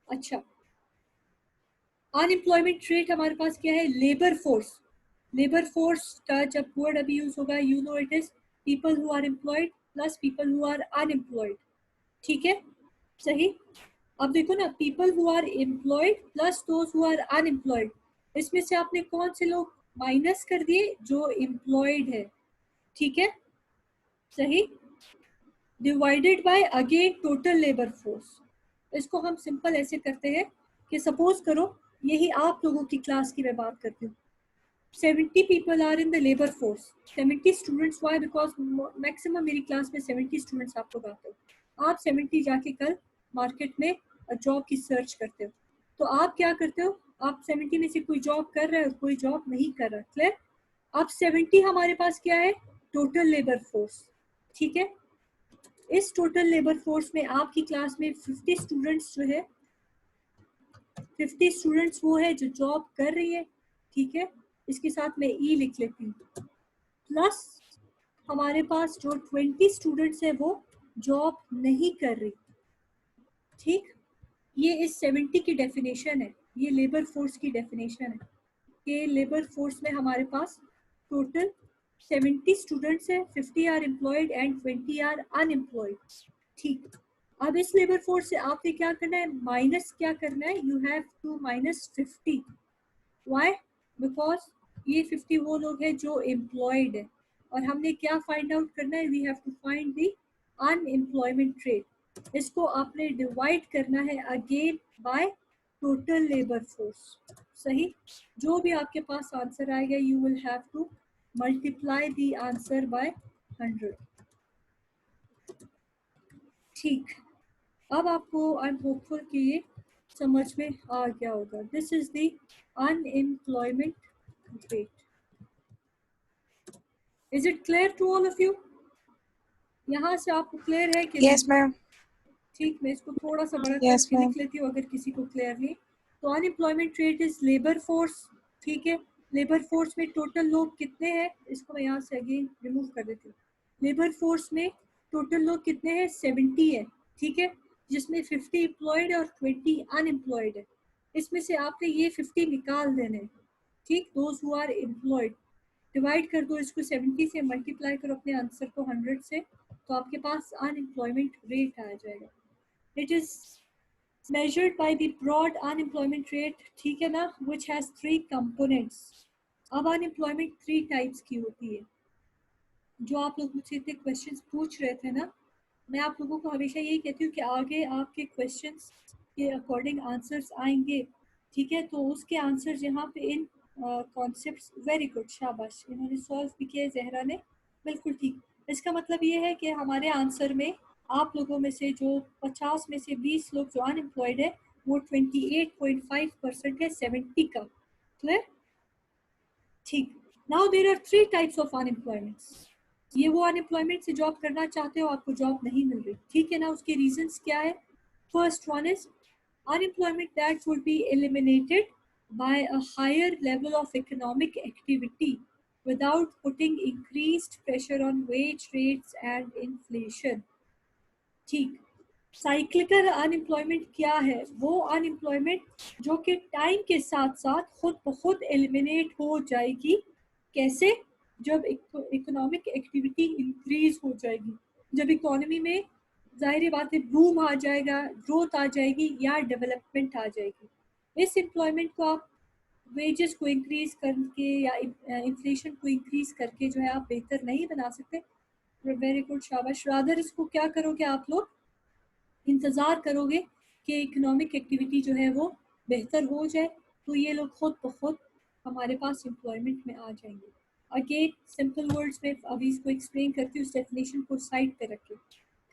अच्छा, unemployment rate हमारे पास क्या है? Labour force. लेबर फोर्स का जब वर्ड अभी यूज होगा, you know it is people who are employed plus people who are unemployed. ठीक है, सही। अब देखो ना, people who are employed plus those who are unemployed, इसमें से आपने कौन से लोग माइनस कर दिए? जो एम्प्लॉयड है। ठीक है, सही। Divided by again total labour force. इसको हम सिंपल ऐसे करते हैं कि सपोज करो यही आप लोगों की क्लास की मैं बात करती हूँ, 70 people are in the labor force, 70 students। why? because maximum मेरी क्लास में 70 students आप लोग आते हो। आप 70 जाके कल मार्केट में जॉब की सर्च करते हो, तो आप क्या करते हो? आप 70 में से कोई जॉब कर रहा है, कोई जॉब नहीं कर रहा। क्लियर? अब 70 हमारे पास क्या है? Total labour force. ठीक है, इस टोटल लेबर फोर्स में आपकी क्लास में 50 स्टूडेंट्स जो है, 50 स्टूडेंट्स वो है जो जॉब कर रही है। ठीक है, इसके साथ मैं ई लिख लेती हूँ, प्लस हमारे पास जो 20 स्टूडेंट्स है वो जॉब नहीं कर रही। ठीक, ये इस 70 की डेफिनेशन है, ये लेबर फोर्स की डेफिनेशन है कि लेबर फोर्स में हमारे पास टोटल 70 स्टूडेंट्स है, 50 are employed and 20 are unemployed. ठीक, अब इस लेबर फोर्स से आपने क्या करना है? माइनस क्या करना है? You have to minus 50। Why? Because ये 50 वो लोग हैं जो एम्प्लॉयड है, और हमने क्या फाइंड आउट करना है? We have to find the unemployment rate. इसको आपने डिवाइड करना है again by total labour force. सही, जो भी आपके पास आंसर आएगा you will have to multiply the answer by 100। ठीक, अब आपको आई एम होपफुल कि ये समझ में आ गया होगा। This is the unemployment rate. Is it clear to all of you? यहाँ से आपको क्लियर है कि Yes, नहीं? ma'am. ठीक, मैं इसको थोड़ा सा बड़ा Yes, करके ma'am. लिख लेती हूँ अगर किसी को क्लियर नहीं। तो unemployment rate is labour force. ठीक है, लेबर फोर्स में टोटल लोग कितने हैं? इसको मैं यहाँ से अगेन रिमूव कर देती हूँ। लेबर फोर्स में टोटल लोग कितने हैं? 70 है। ठीक है, जिसमें 50 एम्प्लॉयड और 20 अनएम्प्लॉयड है। इसमें से आपने ये 50 निकाल देने। ठीक, those who are employed, divide कर दो इसको 70 से, मल्टीप्लाई करो अपने आंसर को 100 से, तो आपके पास अनएम्प्लॉयमेंट रेट आ जाएगा। It is measured by the broad unemployment rate, ठीक है ना, which has 3 components। अब अनएम्प्लॉयमेंट 3 टाइप्स की होती है। जो आप लोग मुझसे इतने क्वेश्चंस पूछ रहे थे ना, मैं आप लोगों को हमेशा यही कहती हूँ कि आगे आपके क्वेश्चंस के अकॉर्डिंग आंसर्स आएंगे। ठीक है, तो उसके आंसर यहाँ पे इन कॉन्सेप्ट्स, वेरी गुड, शाबाश, इन्होंने सॉल्व भी किया जहरा ने, बिल्कुल ठीक। इसका मतलब ये है कि हमारे आंसर में आप लोगों में से जो 50 में से 20 लोग जो अनएम्प्लॉयड है वो 28.5% है 70 का। क्लियर? ठीक, now there are 3 types of unemployments. ये वो अनएम्प्लॉयमेंट से जॉब करना चाहते हो, आपको जॉब नहीं मिल रही। ठीक है ना, उसके रीजंस क्या है? First one is unemployment that would be eliminated by a higher level of economic activity without putting increased pressure on wage rates and inflation। ठीक, साइक्लिकल अनएम्प्लॉयमेंट क्या है? वो अनएम्प्लॉयमेंट जो कि टाइम के साथ साथ खुद ब खुद एलिमिनेट हो जाएगी। कैसे? जब इकोनॉमिक एक्टिविटी इंक्रीज हो जाएगी, जब इकोनॉमी में जाहिर बात है बूम आ जाएगा, ग्रोथ आ जाएगी या डेवलपमेंट आ जाएगी। इस एम्प्लॉयमेंट को आप वेजेस को इंक्रीज करके या इन्फ्लेशन को इंक्रीज करके जो है आप बेहतर नहीं बना सकते। वेरी गुड, शाबाश। रादर इसको क्या करोगे आप लोग? इंतज़ार करोगे कि इकोनॉमिक एक्टिविटी जो है वो बेहतर हो जाए, तो ये लोग खुद ब खुद हमारे पास एम्प्लॉयमेंट में आ जाएंगे। अगेन सिंपल वर्ड्स में अभी इसको एक्सप्लेन करती हूँ, इस डेफिनेशन को साइड पे रखें।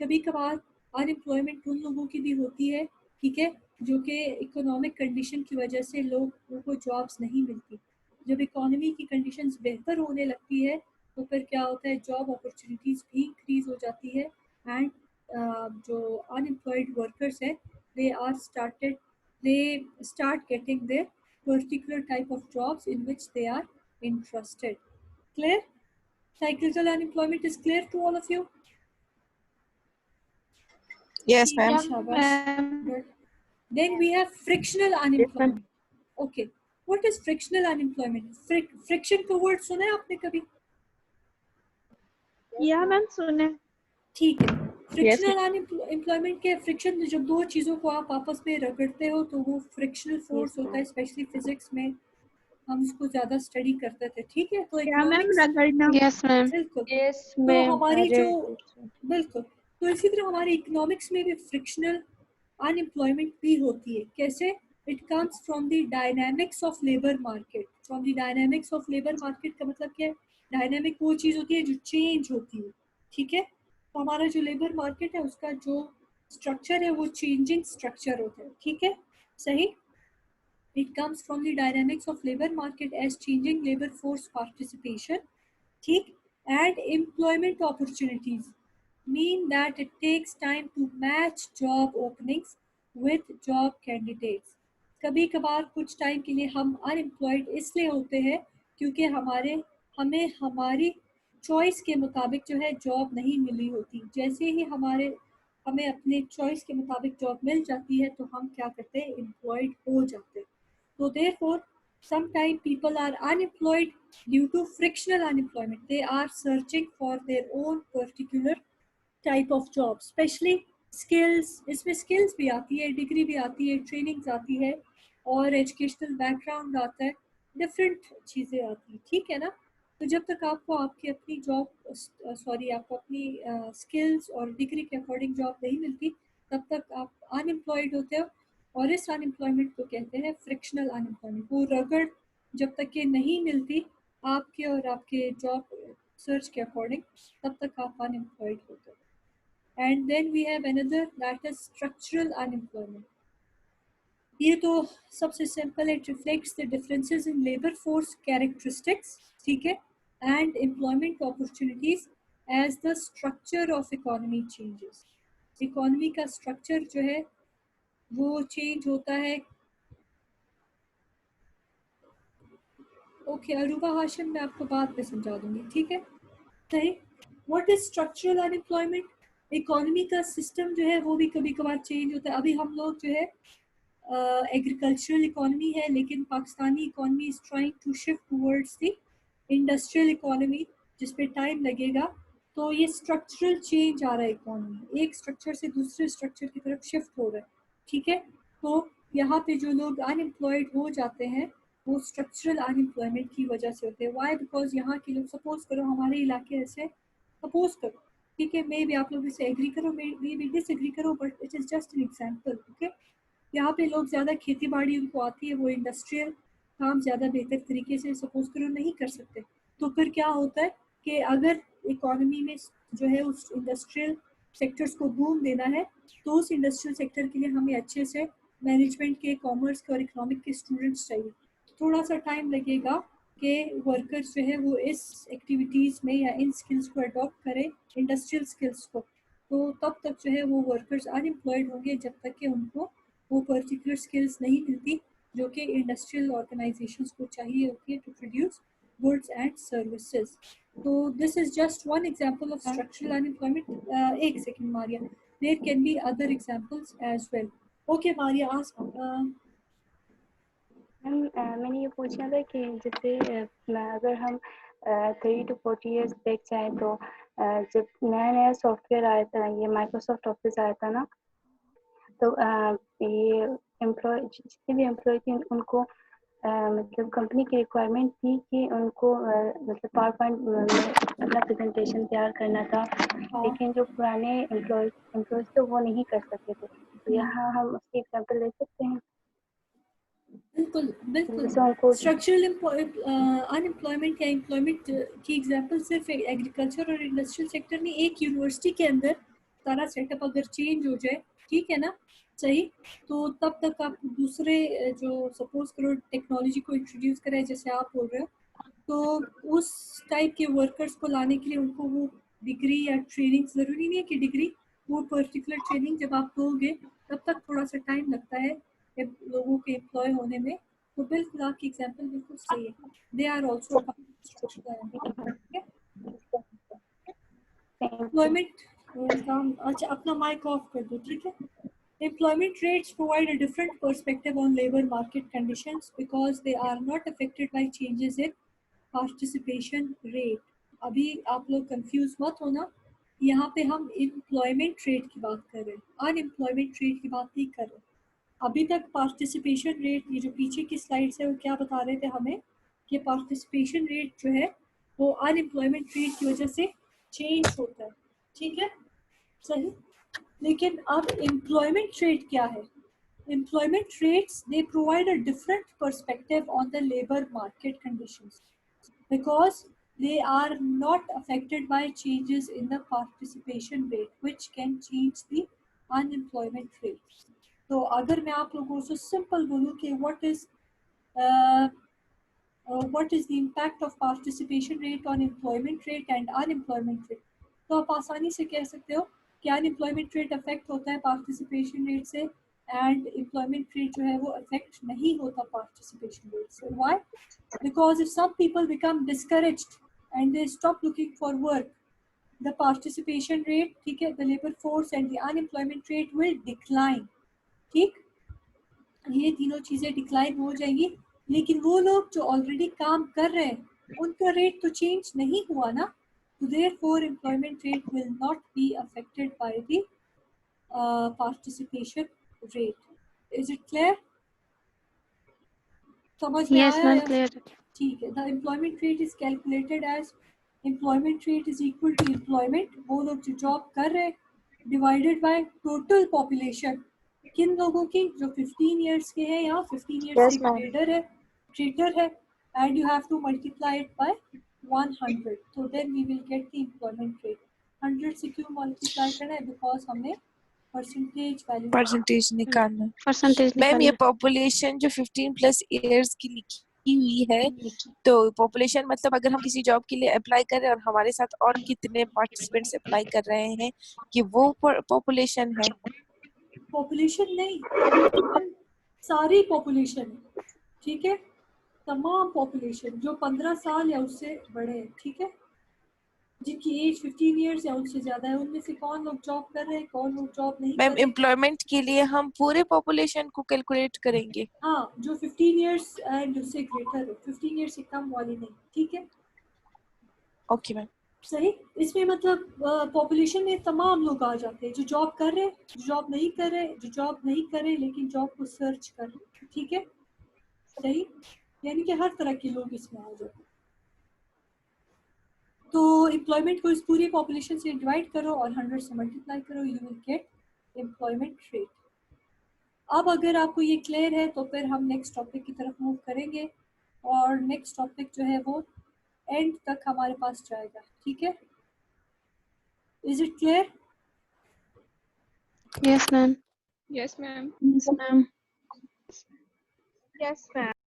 कभी कभार अनएम्प्लॉयमेंट उन लोगों की भी होती है, ठीक है, जो कि इकोनॉमिक कंडीशन की वजह से लोगों को जॉब्स नहीं मिलती। जब इकोनॉमी की कंडीशंस बेहतर होने लगती है तो फिर क्या होता है? जॉब अपॉर्चुनिटीज़ भी इंक्रीज हो जाती है एंड जो अनएम्प्लॉयड वर्कर्स हैं they start getting their particular type of jobs in which they are interested। Clear? Cyclical unemployment is clear to all of you? Yes, ma'am. शाबाश, good Then we have frictional unemployment. Okay, what is frictional unemployment? Friction का word सुना है आपने कभी? या ma'am सुने। ठीक है, फ्रिक्शनल अनएम्प्लॉयमेंट के फ्रिक्शन जब दो चीज़ों को आप आपस में रगड़ते हो तो वो फ्रिक्शनल फोर्स होता है। स्पेशली फिजिक्स में हम इसको ज़्यादा स्टडी करते थे। ठीक है, तो क्या मैम इकोनॉमिक्स, रगड़ना? Yes ma'am. बिल्कुल। यस तो मैम। हमारी अरे जो बिल्कुल, तो इसी तरह हमारे इकोनॉमिक्स में भी फ्रिक्शनल अनएम्प्लॉयमेंट भी होती है। कैसे? It comes from the dynamics of labour market. From the dynamics of labour market का मतलब क्या है? डायनामिक वो चीज़ होती है जो चेंज होती है। ठीक है, तो हमारा जो लेबर मार्केट है उसका जो स्ट्रक्चर है वो चेंजिंग स्ट्रक्चर होता है। ठीक है, सही। It comes from the dynamics of labor market as changing labor force participation, ठीक, and employment opportunities mean that it takes time to match job openings with job candidates. कभी कभार कुछ टाइम के लिए हम अनएम्प्लॉयड इसलिए होते हैं क्योंकि हमें हमारी चॉइस के मुताबिक जो है जॉब नहीं मिली होती। जैसे ही हमें अपने चॉइस के मुताबिक जॉब मिल जाती है तो हम क्या करते हैं, एम्प्लॉयड हो जाते हैं। So therefore, sometimes people are unemployed due to frictional unemployment. They are searching for their own particular type of job, especially skills. इसमें skills भी आती है, डिग्री भी आती है, ट्रेनिंग्स आती है और एजुकेशनल बैकग्राउंड आता है, डिफरेंट चीज़ें आती हैं। ठीक है ना? तो जब तक आपको आपकी अपनी जॉब आपको अपनी स्किल्स और डिग्री के अकॉर्डिंग जॉब नहीं मिलती, तब तक आप अनएम्प्लॉयड होते हो। और इस अनएम्प्लॉयमेंट को कहते हैं फ्रिक्शनल अनएम्प्लॉयमेंट। वो रगड़ जब तक ये नहीं मिलती आपके और आपके जॉब सर्च के अकॉर्डिंग, तब तक आप अनएम्प्लॉयड होते हो। And then we have another, that is structural unemployment. ये तो सबसे simple, it reflects the differences in labour force characteristics, ठीक है, and employment opportunities as the structure of economy changes. Economy का स्ट्रक्चर जो है वो चेंज होता है। ओके अरूबा हाशिम, मैं आपको बाद में समझा दूंगी। ठीक है, सही। What is structural unemployment? Economy का सिस्टम जो है वो भी कभी कभार चेंज होता है। अभी हम लोग जो है एग्रीकल्चरल इकोनॉमी है, लेकिन Pakistani economy is trying to shift towards the industrial economy, जिस पे टाइम लगेगा। तो ये स्ट्रक्चरल चेंज आ रहा है, इकोनॉमी एक स्ट्रक्चर से दूसरे स्ट्रक्चर की तरफ शिफ्ट हो रहा है। ठीक है, तो यहाँ पे जो लोग अनएम्प्लॉयड हो जाते हैं वो स्ट्रक्चरल अनएम्प्लॉयमेंट की वजह से होते हैं। वाई? बिकॉज यहाँ के लोग, सपोज करो हमारे इलाके ऐसे, सपोज करो, ठीक है, मे भी आप लोग इसे एग्री करो, मे भी डिसएग्री करो, but it is just an example. Okay, यहाँ पे लोग ज़्यादा खेती बाड़ी उनको आती है, वो इंडस्ट्रियल काम ज़्यादा बेहतर तरीके से सपोज करो नहीं कर सकते। तो फिर क्या होता है कि अगर इकोनॉमी में जो है उस इंडस्ट्रियल सेक्टर्स को बूम देना है, तो उस इंडस्ट्रियल सेक्टर के लिए हमें अच्छे से मैनेजमेंट के, कॉमर्स के और इकोनॉमिक के स्टूडेंट्स चाहिए। थोड़ा सा टाइम लगेगा कि वर्कर्स जो है वो इस एक्टिविटीज़ में या इन स्किल्स को अडॉप्ट करें, इंडस्ट्रियल स्किल्स को। तो तब तक जो है वो वर्कर्स अनएम्प्लॉयड होंगे जब तक कि उनको वो पर्टिकुलर स्किल्स नहीं मिलती जो कि इंडस्ट्रियल ऑर्गेनाइजेशंस को चाहिए होती है to produce goods and services. तो this is just one example of structural unemployment. एक second Maria, there can be other examples as well. Okay Maria, ask. मैंने ये पूछना था कि जैसे अगर हम 30 to 40 years बैक जाए तो जब नया नया सॉफ्टवेयर आया था, ये माइक्रोसॉफ्ट ऑफिस आया था ना, तो ये जितने भी एम्प्लॉय थे उनको मतलब कंपनी की रिक्वायरमेंट थी कि उनको मतलब पावर पॉइंट में अपना प्रेजेंटेशन तैयार करना था, लेकिन जो पुराने एम्प्लॉयज थे वो नहीं कर सकते थे। तो यहाँ हम उसकी एग्जाम्पल ले सकते हैं। बिल्कुल बिल्कुल, स्ट्रक्चरल अनएम्प्लॉयमेंट या एम्प्लॉयमेंट की एग्जांपल सिर्फ एग्रीकल्चर और इंडस्ट्रियल सेक्टर नहीं, एक यूनिवर्सिटी के अंदर सारा सेटअप अगर चेंज हो जाए, ठीक है ना, सही, तो तब तक आप दूसरे जो सपोज करो टेक्नोलॉजी को इंट्रोड्यूस करें जैसे आप बोल रहे हो, तो उस टाइप के वर्कर्स को लाने के लिए उनको वो डिग्री या ट्रेनिंग, ज़रूरी नहीं है कि डिग्री, वो पर्टिकुलर ट्रेनिंग जब आप दोगे तब तक थोड़ा सा टाइम लगता है लोगों के एम्प्लॉय होने में। तो बिल्कुल आपकी एग्जांपल बिल्कुल सही है, दे आर ऑल्सो एम्प्लॉयमेंट काम। अच्छा, अपना माइक ऑफ कर दो, ठीक है। Employment rates provide a different perspective on labor market conditions because they are not affected by changes in participation rate. अभी आप लोग कंफ्यूज मत होना, यहाँ पे हम एम्प्लॉयमेंट रेट की बात कर रहे हैं, अनएम्प्लॉयमेंट रेट की बात नहीं कर रहे। अभी तक पार्टिसिपेशन रेट, ये जो पीछे की स्लाइड्स है वो क्या बता रहे थे हमें कि पार्टिसिपेशन रेट जो है वो अनएम्प्लॉयमेंट रेट की वजह से चेंज होता है, ठीक है, सही। लेकिन अब एम्प्लॉयमेंट रेट क्या है? Employment rates, they provide a different perspective on the labor market conditions because they are not affected by changes in the participation rate, which can change the unemployment rate. तो अगर मैं आप लोगों से simple बोलूँ कि what is the impact of participation rate on employment rate and unemployment rate, तो आप आसानी से कह सकते हो कि अनएम्प्लॉयमेंट रेट अफेक्ट होता है पार्टिसिपेशन रेट से एंड एम्प्लॉयमेंट रेट जो है वो अफेक्ट नहीं होता पार्टिसिपेशन रेट से। Why? Because if some people become discouraged and they stop looking for work, the participation rate, ठीक है, the labour force and the unemployment rate will decline, ठीक, ये तीनों चीजें डिक्लाइन हो जाएंगी। लेकिन वो लोग जो ऑलरेडी काम कर रहे हैं उनका रेट तो चेंज नहीं हुआ ना, तो therefore employment rate will not be affected by the participation rate. Is it clear? समझ में Yes, आया ma'am, या? clear. ठीक है। The employment rate is calculated as employment rate is equal to employment, वो लोग जो जॉब कर रहे हैं, डिवाइडेड बाय टोटल पॉपुलेशन, किन लोगों की, जो 15 इयर्स के हैं या 15 इयर्स से Yes, ma'am. ट्रेडर है, and you have to multiply it by 100, so then we will get the employment rate। 100 से क्यों मल्टीप्लाई करना है? बिकॉज हमने परसेंटेज वैल्यू परसेंटेज निकालना। Percentage मैम ये निकालना। पॉपुलेशन जो 15+ ईयर्स की लिखी हुई है, तो पॉपुलेशन मतलब अगर हम किसी जॉब के लिए अप्लाई कर रहे हैं और हमारे साथ और कितने पार्टिसिपेंट्स अप्लाई कर रहे हैं कि वो पॉपुलेशन है। पॉपुलेशन नहीं, पॉपुलेशन सारी पॉपुलेशन है, ठीक है, तमाम पॉपुलेशन जो 15 साल या उससे बड़े हैं, ठीक है, जिनकी एज 15 इयर्स या उससे ज्यादा है, उनमें से कौन लोग जॉब कर रहे हैं, कौन लोग जॉब नहीं कर मैम रहे। एम्प्लॉयमेंट के लिए हम पूरे पॉपुलेशन को कैलकुलेट करेंगे। हाँ, जो 15 इयर्स एंड उससे ग्रेटर है, 15 इयर्स से कम वाली नहीं, ठीक है, ओके मैम। सही। इसमें मतलब पॉपुलेशन में तमाम लोग आ जाते हैं, जो जॉब कर रहे हैं, जो जॉब नहीं कर रहे, जो जॉब नहीं कर रहे लेकिन जॉब को सर्च कर रहे, ठीक है, सही, यानी कि हर तरह के लोग इसमें आ जाते हैं। तो एम्प्लॉयमेंट को इस पूरी पॉपुलेशन से डिवाइड करो और 100 से मल्टीप्लाई करो, you will get employment rate. अब अगर आपको ये क्लियर है तो फिर हम नेक्स्ट टॉपिक की तरफ मूव करेंगे और नेक्स्ट टॉपिक जो है वो एंड तक हमारे पास जाएगा, ठीक है। Is it clear? Yes, ma'am. Yes, ma'am. Yes, ma'am. Yes, ma'am.